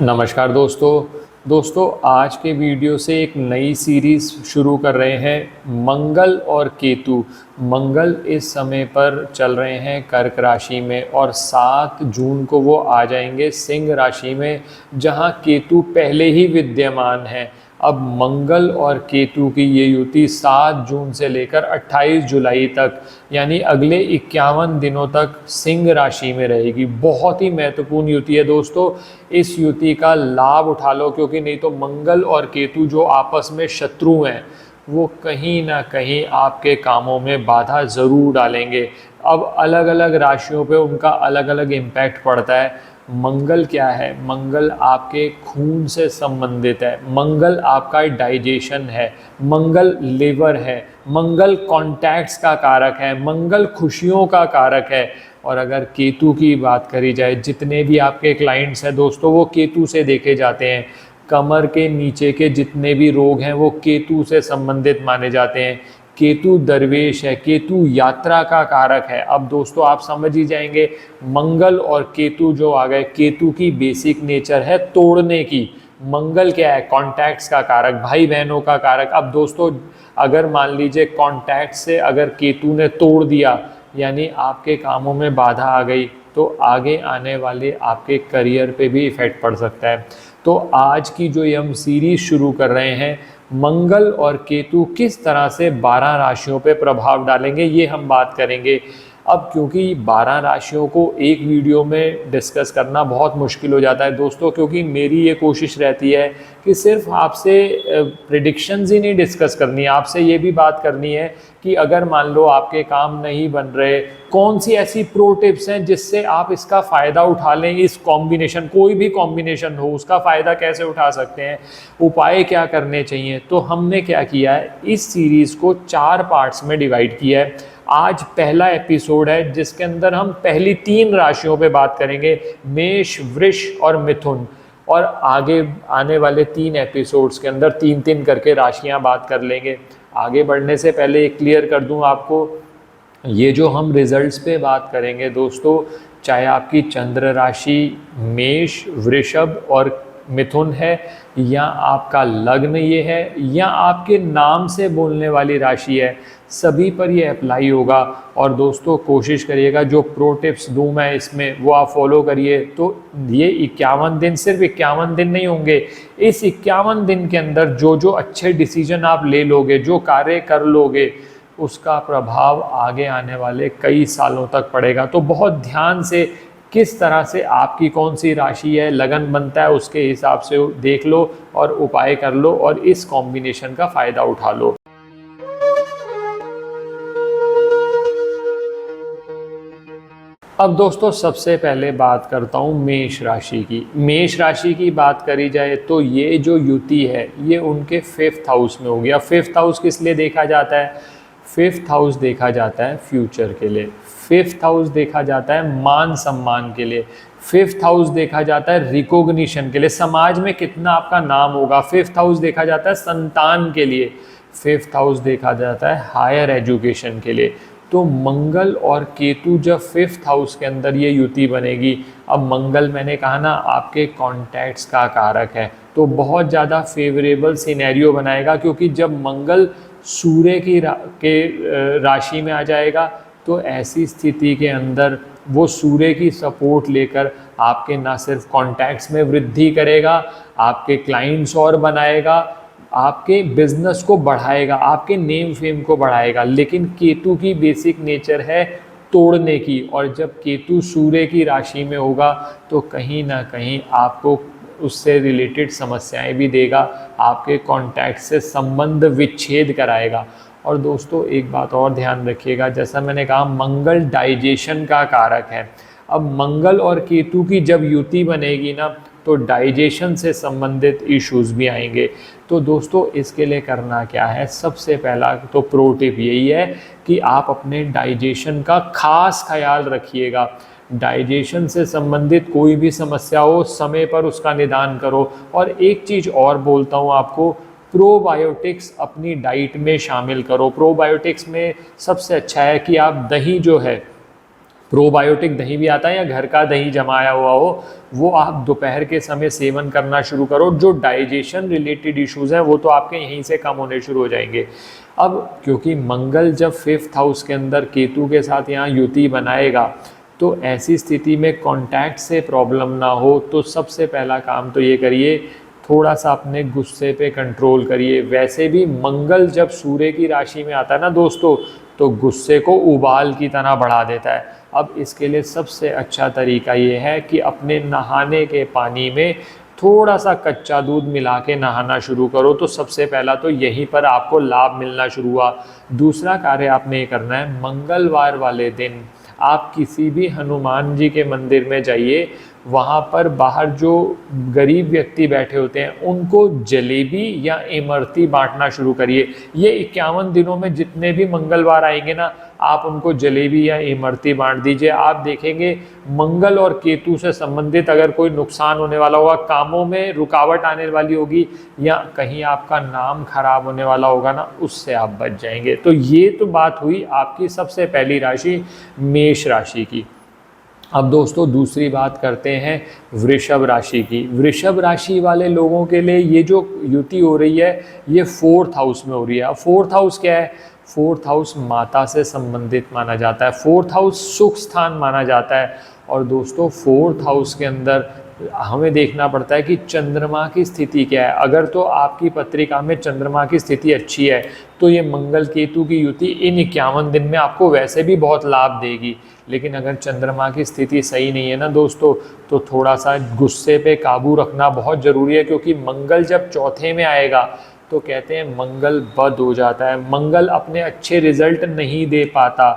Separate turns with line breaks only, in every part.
नमस्कार दोस्तों आज के वीडियो से एक नई सीरीज़ शुरू कर रहे हैं। मंगल और केतु। मंगल इस समय पर चल रहे हैं कर्क राशि में और 7 जून को वो आ जाएंगे सिंह राशि में, जहां केतु पहले ही विद्यमान है। अब मंगल और केतु की ये युति 7 जून से लेकर 28 जुलाई तक यानी अगले 51 दिनों तक सिंह राशि में रहेगी। बहुत ही महत्वपूर्ण युति है दोस्तों, इस युति का लाभ उठा लो, क्योंकि नहीं तो मंगल और केतु जो आपस में शत्रु हैं वो कहीं ना कहीं आपके कामों में बाधा ज़रूर डालेंगे। अब अलग अलग राशियों पे उनका अलग अलग इम्पैक्ट पड़ता है। मंगल क्या है? मंगल आपके खून से संबंधित है, मंगल आपका डाइजेशन है, मंगल लिवर है, मंगल कॉन्टैक्ट्स का कारक है, मंगल खुशियों का कारक है। और अगर केतु की बात करी जाए, जितने भी आपके क्लाइंट्स हैं दोस्तों वो केतु से देखे जाते हैं। कमर के नीचे के जितने भी रोग हैं वो केतु से संबंधित माने जाते हैं। केतु दरवेश है, केतु यात्रा का कारक है। अब दोस्तों आप समझ ही जाएंगे, मंगल और केतु जो आ गए, केतु की बेसिक नेचर है तोड़ने की, मंगल क्या है? कॉन्टैक्ट्स का कारक, भाई बहनों का कारक। अब दोस्तों अगर मान लीजिए कॉन्टैक्ट से अगर केतु ने तोड़ दिया यानी आपके कामों में बाधा आ गई, तो आगे आने वाले आपके करियर पे भी इफ़ेक्ट पड़ सकता है। तो आज की जो ये हम सीरीज़ शुरू कर रहे हैं, मंगल और केतु किस तरह से 12 राशियों पे प्रभाव डालेंगे, ये हम बात करेंगे। अब क्योंकि 12 राशियों को एक वीडियो में डिस्कस करना बहुत मुश्किल हो जाता है दोस्तों, क्योंकि मेरी ये कोशिश रहती है कि सिर्फ आपसे प्रेडिक्शंस ही नहीं डिस्कस करनी है, आपसे ये भी बात करनी है कि अगर मान लो आपके काम नहीं बन रहे, कौन सी ऐसी प्रो टिप्स हैं जिससे आप इसका फ़ायदा उठा लें। इस कॉम्बिनेशन, कोई भी कॉम्बिनेशन हो, उसका फ़ायदा कैसे उठा सकते हैं, उपाय क्या करने चाहिए। तो हमने क्या किया है, इस सीरीज़ को 4 पार्ट्स में डिवाइड किया है। आज पहला एपिसोड है जिसके अंदर हम पहली 3 राशियों पे बात करेंगे, मेष, वृष और मिथुन। और आगे आने वाले 3 एपिसोड्स के अंदर 3-3 करके राशियां बात कर लेंगे। आगे बढ़ने से पहले एक क्लियर कर दूं आपको, ये जो हम रिजल्ट्स पे बात करेंगे दोस्तों, चाहे आपकी चंद्र राशि मेष, वृषभ और मिथुन है, या आपका लग्न ये है, या आपके नाम से बोलने वाली राशि है, सभी पर ये अप्लाई होगा। और दोस्तों कोशिश करिएगा जो प्रो टिप्स दूँ मैं इसमें वो आप फॉलो करिए। तो ये 51 दिन सिर्फ 51 दिन नहीं होंगे, इस 51 दिन के अंदर जो जो अच्छे डिसीजन आप ले लोगे, जो कार्य कर लोगे, उसका प्रभाव आगे आने वाले कई सालों तक पड़ेगा। तो बहुत ध्यान से किस तरह से आपकी कौन सी राशि है, लगन बनता है, उसके हिसाब से देख लो और उपाय कर लो और इस कॉम्बिनेशन का फ़ायदा उठा लो। अब दोस्तों सबसे पहले बात करता हूँ मेष राशि की। मेष राशि की बात करी जाए तो ये जो युति है ये उनके 5th हाउस में होगी। अब 5th हाउस किस लिए देखा जाता है? 5th हाउस देखा जाता है फ्यूचर के लिए, 5th हाउस देखा जाता है मान सम्मान के लिए, 5th हाउस देखा जाता है रिकॉग्निशन के लिए, समाज में कितना आपका नाम होगा। 5th हाउस देखा जाता है संतान के लिए, 5th हाउस देखा जाता है हायर एजुकेशन के लिए। तो मंगल और केतु जब 5th हाउस के अंदर ये युति बनेगी, अब मंगल मैंने कहा ना आपके कॉन्टैक्ट्स का कारक है, तो बहुत ज़्यादा फेवरेबल सिनेरियो बनाएगा। क्योंकि जब मंगल सूर्य की राशि में आ जाएगा तो ऐसी स्थिति के अंदर वो सूर्य की सपोर्ट लेकर आपके ना सिर्फ कॉन्टैक्ट्स में वृद्धि करेगा, आपके क्लाइंट्स और बनाएगा, आपके बिजनेस को बढ़ाएगा, आपके नेम फेम को बढ़ाएगा। लेकिन केतु की बेसिक नेचर है तोड़ने की, और जब केतु सूर्य की राशि में होगा तो कहीं ना कहीं आपको उससे रिलेटेड समस्याएं भी देगा, आपके कॉन्टैक्ट से संबंध विच्छेद कराएगा। और दोस्तों एक बात और ध्यान रखिएगा, जैसा मैंने कहा मंगल डाइजेशन का कारक है। अब मंगल और केतु की जब युति बनेगी ना तो डाइजेशन से संबंधित इश्यूज भी आएंगे। तो दोस्तों इसके लिए करना क्या है, सबसे पहला तो प्रो टिप यही है कि आप अपने डाइजेशन का खास ख्याल रखिएगा। डाइजेशन से संबंधित कोई भी समस्या हो समय पर उसका निदान करो। और एक चीज़ और बोलता हूँ आपको, प्रोबायोटिक्स अपनी डाइट में शामिल करो। प्रोबायोटिक्स में सबसे अच्छा है कि आप दही जो है प्रोबायोटिक दही भी आता है या घर का दही जमाया हुआ हो, वो आप दोपहर के समय सेवन करना शुरू करो। जो डाइजेशन रिलेटेड इश्यूज़ हैं वो तो आपके यहीं से कम होने शुरू हो जाएंगे। अब क्योंकि मंगल जब 5th हाउस के अंदर केतु के साथ यहाँ युति बनाएगा, तो ऐसी स्थिति में कांटेक्ट से प्रॉब्लम ना हो, तो सबसे पहला काम तो ये करिए, थोड़ा सा अपने गुस्से पे कंट्रोल करिए। वैसे भी मंगल जब सूर्य की राशि में आता है ना दोस्तों, तो गुस्से को उबाल की तरह बढ़ा देता है। अब इसके लिए सबसे अच्छा तरीका ये है कि अपने नहाने के पानी में थोड़ा सा कच्चा दूध मिला के नहाना शुरू करो। तो सबसे पहला तो यहीं पर आपको लाभ मिलना शुरू हुआ। दूसरा कार्य आपने ये करना है, मंगलवार वाले दिन आप किसी भी हनुमान जी के मंदिर में जाइए, वहाँ पर बाहर जो गरीब व्यक्ति बैठे होते हैं उनको जलेबी या इमरती बांटना शुरू करिए। ये 51 दिनों में जितने भी मंगलवार आएंगे ना, आप उनको जलेबी या इमरती बांट दीजिए। आप देखेंगे मंगल और केतु से संबंधित अगर कोई नुकसान होने वाला होगा, कामों में रुकावट आने वाली होगी या कहीं आपका नाम खराब होने वाला होगा ना, उससे आप बच जाएंगे। तो ये तो बात हुई आपकी सबसे पहली राशि मेष राशि की। अब दोस्तों दूसरी बात करते हैं वृषभ राशि की। वृषभ राशि वाले लोगों के लिए ये जो युति हो रही है ये 4th हाउस में हो रही है। अब 4th हाउस क्या है? 4th हाउस माता से संबंधित माना जाता है, 4th हाउस सुख स्थान माना जाता है। और दोस्तों 4th हाउस के अंदर हमें देखना पड़ता है कि चंद्रमा की स्थिति क्या है। अगर तो आपकी पत्रिका में चंद्रमा की स्थिति अच्छी है तो ये मंगल केतु की युति इन 51 दिन में आपको वैसे भी बहुत लाभ देगी। लेकिन अगर चंद्रमा की स्थिति सही नहीं है ना दोस्तों, तो थोड़ा सा गुस्से पे काबू रखना बहुत ज़रूरी है। क्योंकि मंगल जब चौथे में आएगा तो कहते हैं मंगल बद हो जाता है, मंगल अपने अच्छे रिजल्ट नहीं दे पाता।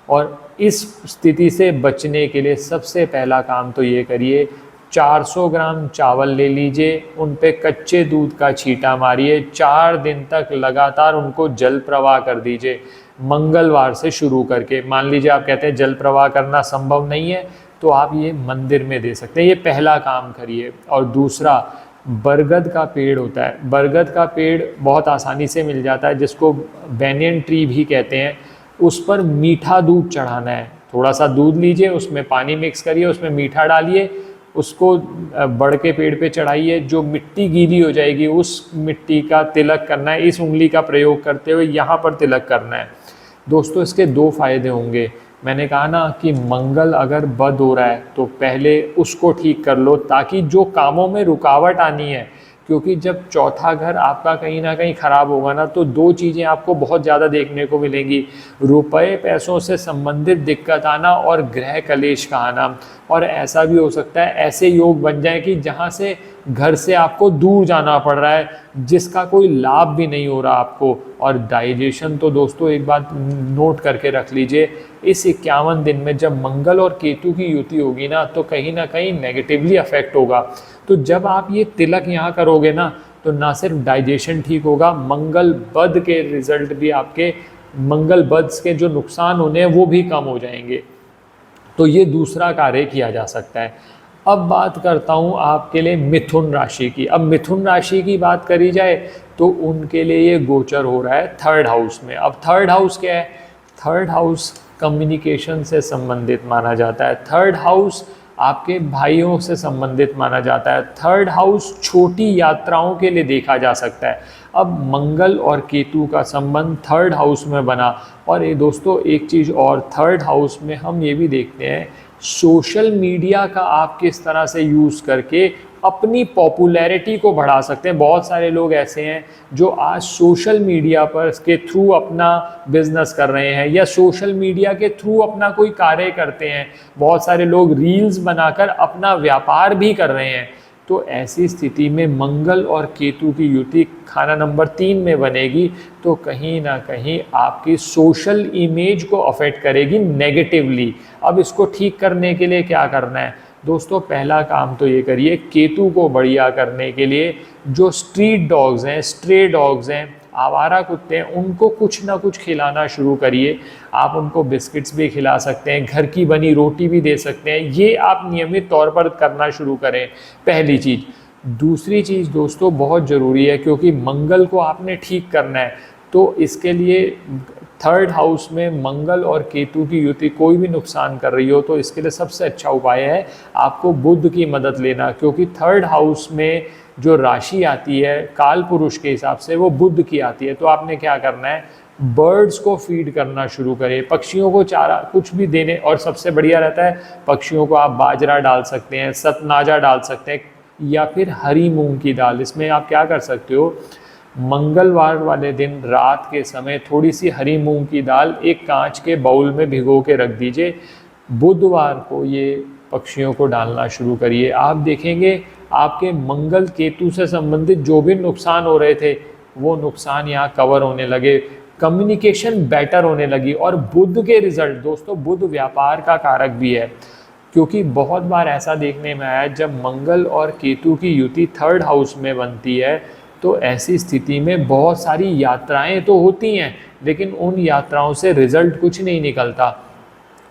और इस स्थिति से बचने के लिए सबसे पहला काम तो ये करिए, 400 ग्राम चावल ले लीजिए, उन पे कच्चे दूध का छींटा मारिए, 4 दिन तक लगातार उनको जल प्रवाह कर दीजिए। मंगलवार से शुरू करके, मान लीजिए आप कहते हैं जल प्रवाह करना संभव नहीं है तो आप ये मंदिर में दे सकते हैं। ये पहला काम करिए। और दूसरा, बरगद का पेड़ होता है, बरगद का पेड़ बहुत आसानी से मिल जाता है, जिसको बैनियन ट्री भी कहते हैं। उस पर मीठा दूध चढ़ाना है। थोड़ा सा दूध लीजिए, उसमें पानी मिक्स करिए, उसमें मीठा डालिए, उसको बड़ के पेड़ पे चढ़ाइए। जो मिट्टी गीली हो जाएगी उस मिट्टी का तिलक करना है। इस उंगली का प्रयोग करते हुए यहाँ पर तिलक करना है। दोस्तों इसके 2 फायदे होंगे। मैंने कहा ना कि मंगल अगर बद हो रहा है तो पहले उसको ठीक कर लो, ताकि जो कामों में रुकावट आनी है, क्योंकि जब चौथा घर आपका कहीं ना कहीं ख़राब होगा ना, तो 2 चीज़ें आपको बहुत ज़्यादा देखने को मिलेंगी, रुपए पैसों से संबंधित दिक्कत आना और ग्रह कलेश का आना। और ऐसा भी हो सकता है ऐसे योग बन जाए कि जहाँ से घर से आपको दूर जाना पड़ रहा है, जिसका कोई लाभ भी नहीं हो रहा आपको। और डाइजेशन तो दोस्तों एक बात नोट करके रख लीजिए, इस 51 दिन में जब मंगल और केतु की युति होगी ना, तो कहीं ना कहीं नेगेटिवली अफेक्ट होगा। तो जब आप ये तिलक यहाँ करोगे ना, तो ना सिर्फ डाइजेशन ठीक होगा, मंगल बद के रिजल्ट भी आपके, मंगल बद के जो नुकसान होने हैं वो भी कम हो जाएंगे। तो ये दूसरा कार्य किया जा सकता है। अब बात करता हूँ आपके लिए मिथुन राशि की। अब मिथुन राशि की बात करी जाए तो उनके लिए ये गोचर हो रहा है 3rd हाउस में। अब 3rd हाउस क्या है? 3rd हाउस कम्युनिकेशन से संबंधित माना जाता है। 3rd हाउस आपके भाइयों से संबंधित माना जाता है। 3rd हाउस छोटी यात्राओं के लिए देखा जा सकता है। अब मंगल और केतु का संबंध 3rd हाउस में बना। और ये दोस्तों एक चीज़ और, 3rd हाउस में हम ये भी देखते हैं सोशल मीडिया का आप किस तरह से यूज़ करके अपनी पॉपुलैरिटी को बढ़ा सकते हैं। बहुत सारे लोग ऐसे हैं जो आज सोशल मीडिया पर के थ्रू अपना बिजनेस कर रहे हैं या सोशल मीडिया के थ्रू अपना कोई कार्य करते हैं। बहुत सारे लोग रील्स बनाकर अपना व्यापार भी कर रहे हैं। तो ऐसी स्थिति में मंगल और केतु की युति खाना नंबर 3 में बनेगी, तो कहीं ना कहीं आपकी सोशल इमेज को अफेक्ट करेगी नेगेटिवली। अब इसको ठीक करने के लिए क्या करना है दोस्तों? पहला काम तो ये करिए, केतु को बढ़िया करने के लिए जो स्ट्रीट डॉग्स हैं, स्ट्रे डॉग्स हैं, आवारा कुत्ते हैं, उनको कुछ ना कुछ खिलाना शुरू करिए। आप उनको बिस्किट्स भी खिला सकते हैं, घर की बनी रोटी भी दे सकते हैं। ये आप नियमित तौर पर करना शुरू करें, पहली चीज़। दूसरी चीज़ दोस्तों बहुत ज़रूरी है, क्योंकि मंगल को आपने ठीक करना है, तो इसके लिए थर्ड हाउस में मंगल और केतु की युति कोई भी नुकसान कर रही हो तो इसके लिए सबसे अच्छा उपाय है आपको बुध की मदद लेना, क्योंकि थर्ड हाउस में जो राशि आती है काल पुरुष के हिसाब से वो बुध की आती है। तो आपने क्या करना है, बर्ड्स को फीड करना शुरू करें, पक्षियों को चारा कुछ भी देने, और सबसे बढ़िया रहता है पक्षियों को आप बाजरा डाल सकते हैं, सतनाजा डाल सकते हैं, या फिर हरी मूंग की दाल। इसमें आप क्या कर सकते हो, मंगलवार वाले दिन रात के समय थोड़ी सी हरी मूंग की दाल एक कांच के बाउल में भिगो के रख दीजिए, बुधवार को ये पक्षियों को डालना शुरू करिए। आप देखेंगे आपके मंगल केतु से संबंधित जो भी नुकसान हो रहे थे वो नुकसान यहाँ कवर होने लगे, कम्युनिकेशन बेटर होने लगी। और बुध के रिजल्ट दोस्तों, बुध व्यापार का कारक भी है, क्योंकि बहुत बार ऐसा देखने में आया जब मंगल और केतु की युति थर्ड हाउस में बनती है तो ऐसी स्थिति में बहुत सारी यात्राएं तो होती हैं लेकिन उन यात्राओं से रिजल्ट कुछ नहीं निकलता।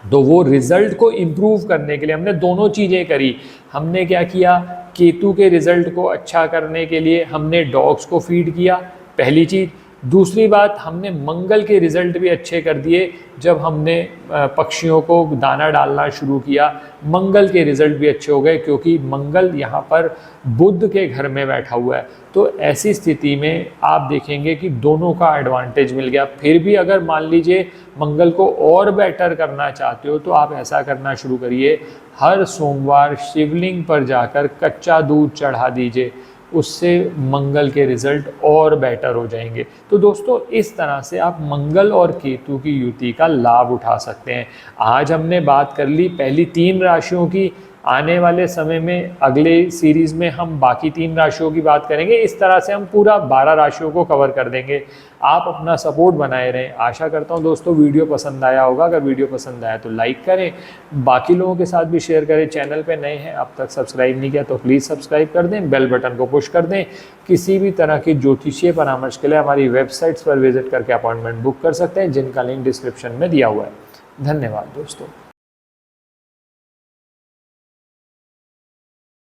तो वो रिजल्ट को इम्प्रूव करने के लिए हमने दोनों चीज़ें करी। हमने क्या किया, केतु के रिजल्ट को अच्छा करने के लिए हमने डॉग्स को फीड किया, पहली चीज़। दूसरी बात, हमने मंगल के रिजल्ट भी अच्छे कर दिए जब हमने पक्षियों को दाना डालना शुरू किया, मंगल के रिजल्ट भी अच्छे हो गए क्योंकि मंगल यहाँ पर बुध के घर में बैठा हुआ है। तो ऐसी स्थिति में आप देखेंगे कि दोनों का एडवांटेज मिल गया। फिर भी अगर मान लीजिए मंगल को और बेटर करना चाहते हो तो आप ऐसा करना शुरू करिए, हर सोमवार शिवलिंग पर जाकर कच्चा दूध चढ़ा दीजिए, उससे मंगल के रिजल्ट और बेटर हो जाएंगे। तो दोस्तों इस तरह से आप मंगल और केतु की युति का लाभ उठा सकते हैं। आज हमने बात कर ली पहली 3 राशियों की, आने वाले समय में अगले सीरीज़ में हम बाकी 3 राशियों की बात करेंगे। इस तरह से हम पूरा 12 राशियों को कवर कर देंगे। आप अपना सपोर्ट बनाए रहें। आशा करता हूं दोस्तों वीडियो पसंद आया होगा। अगर वीडियो पसंद आया तो लाइक करें, बाकी लोगों के साथ भी शेयर करें। चैनल पे नए हैं, अब तक सब्सक्राइब नहीं किया तो प्लीज़ सब्सक्राइब कर दें, बेल बटन को पुश कर दें। किसी भी तरह की ज्योतिषीय परामर्श के लिए हमारी वेबसाइट्स पर विजिट करके अपॉइंटमेंट बुक कर सकते हैं, जिनका लिंक डिस्क्रिप्शन में दिया हुआ है। धन्यवाद दोस्तों।